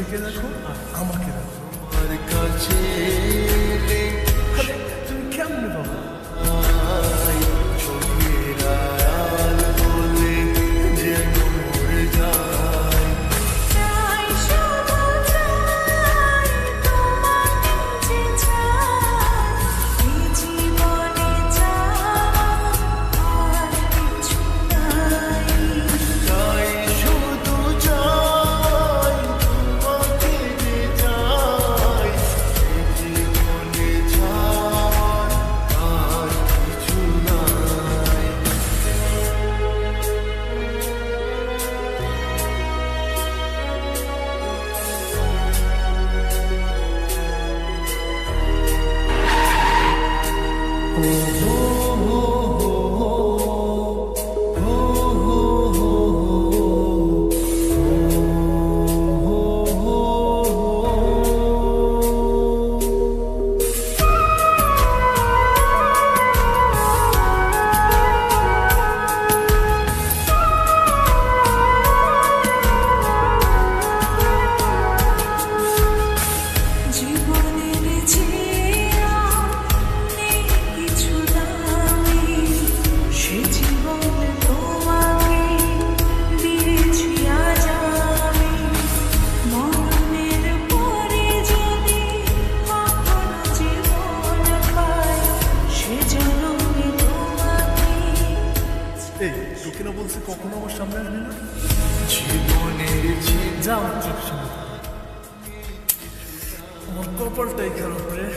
নিজেকে রাখো আর আমাকে রাখো। আর কাছে আরে তুমি কেমন বাবা? চোখের আড়াল বলে যেন মরে যায়। চাই শুধু চাই তোমাকে যে চাই, এই জীবনে চাওয়া আর কিছু নাই। চাই শুধু চাই তোমাকে যে চাই, এই জীবনে চাওয়ার আর কিছু নাই। জীবনের চেয়ে নেই কিছু দামি, সে জীবন তোমাকে দিয়েছি আজ আমি। মরণের পরে যদি কখনো জীবন পাই, সে জন্মে তোমাকে। এই তোকে না বলছি কখনো আমার সামনে আসবি না। জীবনের যা আমার চোখের সামনে থেকে। আমার কপালটাই খারাপ রে।